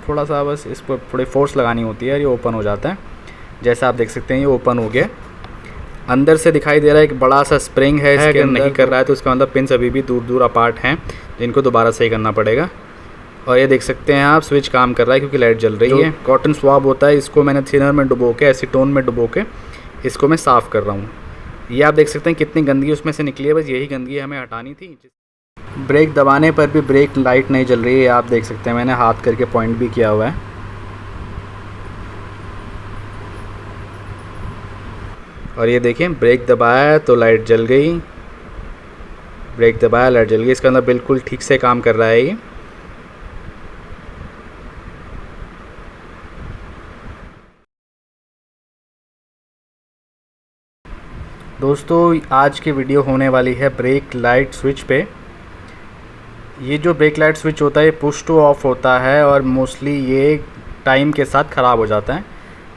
थोड़ा सा बस इस पर थोड़ी फोर्स लगानी होती है, ये ओपन हो जाता है। जैसा आप देख सकते हैं ये ओपन हो गया। अंदर से दिखाई दे रहा है एक बड़ा सा स्प्रिंग है इसके अंदर। नहीं कर रहा है तो इसका मतलब पिन्स अभी भी दूर दूर अपार्ट हैं, जिनको दोबारा सही करना पड़ेगा। और ये देख सकते हैं आप स्विच काम कर रहा है क्योंकि लाइट जल रही है। कॉटन स्वाब होता है, इसको मैंने थिनर में डुबो के, एसीटोन में डुबो के इसको मैं साफ़ कर रहा हूँ। ये आप देख सकते हैं कितनी गंदगी उसमें से निकली है, बस यही गंदगी हमें हटानी थी। ब्रेक दबाने पर भी ब्रेक लाइट नहीं जल रही है, आप देख सकते हैं मैंने हाथ करके पॉइंट भी किया हुआ है। और ये देखिए ब्रेक दबाया तो लाइट जल गई, ब्रेक दबाया लाइट जल गई। इसका अंदर बिल्कुल ठीक से काम कर रहा है ये। दोस्तों आज की वीडियो होने वाली है ब्रेक लाइट स्विच पे। ये जो ब्रेक लाइट स्विच होता है ये पुश टू ऑफ होता है और मोस्टली ये टाइम के साथ ख़राब हो जाता है।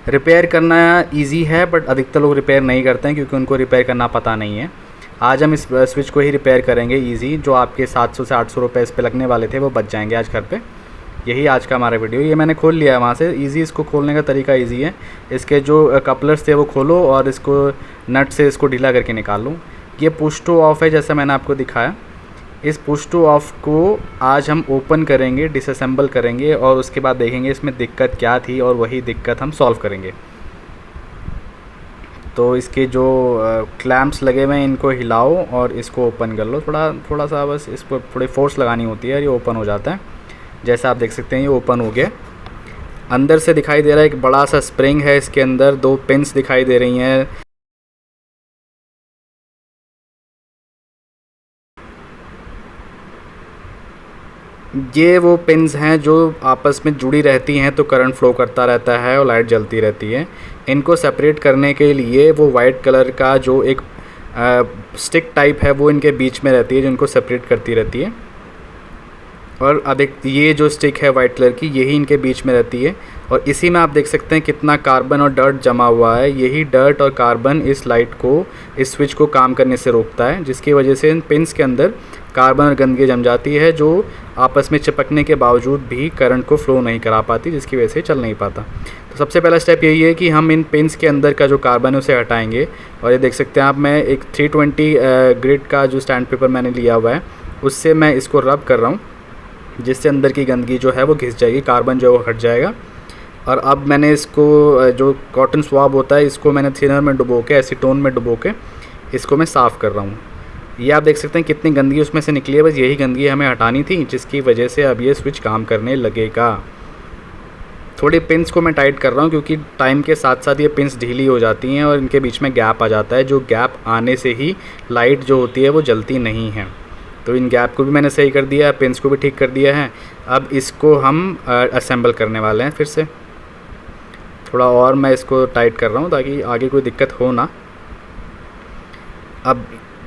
रिपेयर करना इजी है बट अधिकतर लोग रिपेयर नहीं करते हैं क्योंकि उनको रिपेयर करना पता नहीं है। आज हम इस स्विच को ही रिपेयर करेंगे इजी। जो आपके 700 से 800 रुपये इस पे लगने वाले थे वो बच जाएंगे आज घर पे। यही आज का हमारा वीडियो। ये मैंने खोल लिया है वहाँ से। इजी इसको खोलने का तरीका इजी है। इसके जो कपलर्स थे वो खोलो और इसको नट से इसको ढीला करके निकाल लो। ये पुश टू ऑफ है जैसा मैंने आपको दिखाया। इस पुश टू ऑफ को आज हम ओपन करेंगे, डिसअसेंबल करेंगे और उसके बाद देखेंगे इसमें दिक्कत क्या थी और वही दिक्कत हम सॉल्व करेंगे। तो इसके जो क्लैम्प्स लगे हुए हैं इनको हिलाओ और इसको ओपन कर लो। थोड़ा सा बस इस पर थोड़ी फोर्स लगानी होती है, ये ओपन हो जाता है। जैसा आप देख सकते हैं ये ओपन हो गया। अंदर से दिखाई दे रहा है एक बड़ा सा स्प्रिंग है इसके अंदर, 2 पिन्स दिखाई दे रही हैं। ये वो पिन्स हैं जो आपस में जुड़ी रहती हैं तो करंट फ्लो करता रहता है और लाइट जलती रहती है। इनको सेपरेट करने के लिए वो वाइट कलर का जो एक स्टिक टाइप है वो इनके बीच में रहती है, जिनको सेपरेट करती रहती है। और अधिक ये जो स्टिक है वाइट कलर की यही इनके बीच में रहती है। और इसी में आप देख सकते हैं कितना कार्बन और डर्ट जमा हुआ है। यही डर्ट और कार्बन इस लाइट को, इस स्विच को काम करने से रोकता है, जिसकी वजह से इन पिन्स के अंदर कार्बन और गंदगी जम जाती है जो आपस में चिपकने के बावजूद भी करंट को फ्लो नहीं करा पाती, जिसकी वजह से चल नहीं पाता। तो सबसे पहला स्टेप यही है कि हम इन पिन्स के अंदर का जो कार्बन है उसे हटाएंगे। और ये देख सकते हैं आप, मैं एक 320 ग्रिड का जो स्टैंड पेपर मैंने लिया हुआ है उससे मैं इसको रब कर रहा हूँ, जिससे अंदर की गंदगी जो है वो घिस जाएगी, कार्बन जो है वो हट जाएगा। और अब मैंने इसको जो कॉटन स्वाब होता है इसको मैंने थिनर में डुबो के, एसीटोन में डुबो के इसको मैं साफ़ कर रहा हूँ। ये आप देख सकते हैं कितनी गंदगी उसमें से निकली है, बस यही गंदगी हमें हटानी थी, जिसकी वजह से अब ये स्विच काम करने लगेगा। थोड़ी पिन्स को मैं टाइट कर रहा हूँ क्योंकि टाइम के साथ साथ ये पिन्स ढीली हो जाती हैं और इनके बीच में गैप आ जाता है। जो गैप आने से ही लाइट जो होती है वो जलती नहीं है। तो इन गैप को भी मैंने सही कर दिया है, पिन्स को भी ठीक कर दिया है। अब इसको हम असेंबल करने वाले हैं फिर से। थोड़ा और मैं इसको टाइट कर रहा हूँ ताकि आगे कोई दिक्कत हो ना। अब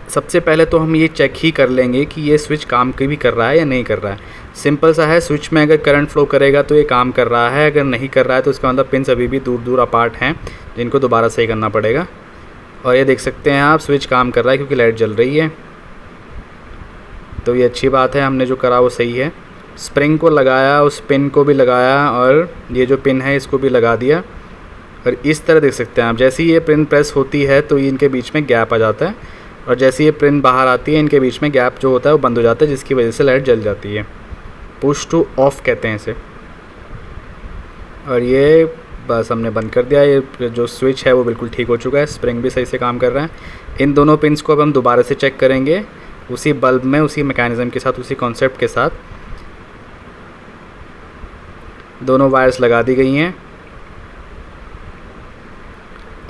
सबसे पहले तो हम ये चेक ही कर लेंगे कि ये स्विच काम भी कर रहा है या नहीं कर रहा है। सिंपल सा है, स्विच में अगर करंट फ्लो करेगा तो ये काम कर रहा है, अगर नहीं कर रहा है तो इसका मतलब पिन्स अभी भी दूर दूर अपार्ट हैं, जिनको दोबारा सही करना पड़ेगा। और ये देख सकते हैं आप स्विच काम कर रहा है क्योंकि लाइट जल रही है। तो ये अच्छी बात है, हमने जो करा वो सही है। स्प्रिंग को लगाया, उस पिन को भी लगाया और ये जो पिन है इसको भी लगा दिया। और इस तरह देख सकते हैं आप, जैसे ही ये पिन प्रेस होती है तो ये इनके बीच में गैप आ जाता है और जैसे ये पिन बाहर आती है इनके बीच में गैप जो होता है वो बंद हो जाता है, जिसकी वजह से लाइट जल जाती है। पुश टू ऑफ कहते हैं इसे। और ये बस हमने बंद कर दिया। ये जो स्विच है वो बिल्कुल ठीक हो चुका है, स्प्रिंग भी सही से काम कर रहा है। इन दोनों पिन्स को अब हम दोबारा से चेक करेंगे उसी बल्ब में, उसी मैकेनिज़्म के साथ, उसी कॉन्सेप्ट के साथ। दोनों वायर्स लगा दी गई हैं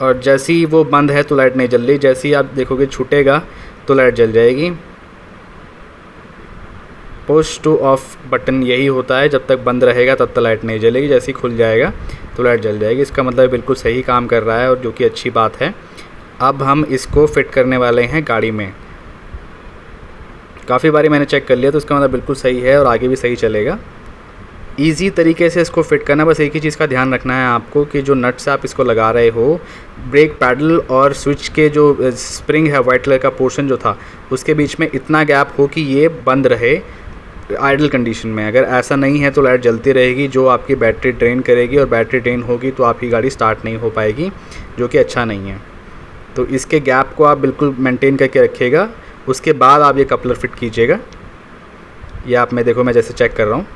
और जैसे ही वो बंद है तो लाइट नहीं जल रही, जैसे ही आप देखोगे छूटेगा तो लाइट जल जाएगी। पुश टू ऑफ बटन यही होता है, जब तक बंद रहेगा तब तक लाइट नहीं जलेगी, जैसे ही खुल जाएगा तो लाइट जल जाएगी। इसका मतलब बिल्कुल सही काम कर रहा है और जो कि अच्छी बात है। अब हम इसको फिट करने वाले हैं गाड़ी में। काफ़ी बारी मैंने चेक कर लिया तो इसका मतलब बिल्कुल सही है और आगे भी सही चलेगा। ईजी तरीके से इसको फिट करना, बस एक ही चीज़ का ध्यान रखना है आपको कि जो नट से आप इसको लगा रहे हो, ब्रेक पैडल और स्विच के जो स्प्रिंग है वाइट कलर का पोर्शन जो था उसके बीच में इतना गैप हो कि ये बंद रहे, आइडल कंडीशन में। अगर ऐसा नहीं है तो लाइट जलती रहेगी, जो आपकी बैटरी ड्रेन करेगी, और बैटरी ड्रेन होगी तो आपकी गाड़ी स्टार्ट नहीं हो पाएगी, जो कि अच्छा नहीं है। तो इसके गैप को आप बिल्कुल मेंटेन करके रखिएगा। उसके बाद आप ये कपलर फिट कीजिएगा। ये आप मैं देखो, मैं जैसे चेक कर रहा हूँ,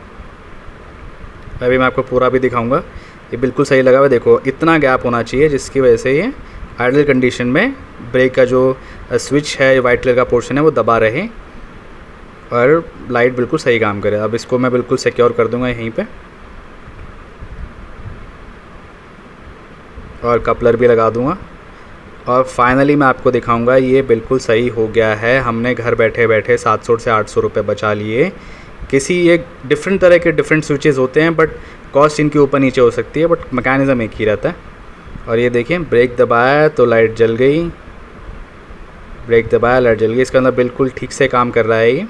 अभी मैं आपको पूरा भी दिखाऊंगा। ये बिल्कुल सही लगा हुआ, देखो इतना गैप होना चाहिए जिसकी वजह से ये आइडल कंडीशन में ब्रेक का जो स्विच है, वाइट कलर का पोर्शन है, वो दबा रहे और लाइट बिल्कुल सही काम करे। अब इसको मैं बिल्कुल सिक्योर कर दूंगा यहीं पे, और कपलर भी लगा दूंगा। और फाइनली मैं आपको दिखाऊंगा, ये बिल्कुल सही हो गया है। हमने घर बैठे बैठे 700 से 800 रुपये बचा लिए। किसी एक डिफरेंट तरह के डिफरेंट स्विचेस होते हैं, बट कॉस्ट इनके ऊपर नीचे हो सकती है, बट मैकेनिज़्म एक ही रहता है। और ये देखिए, ब्रेक दबाया तो लाइट जल गई, ब्रेक दबाया लाइट जल गई। इसके अंदर बिल्कुल ठीक से काम कर रहा है ये।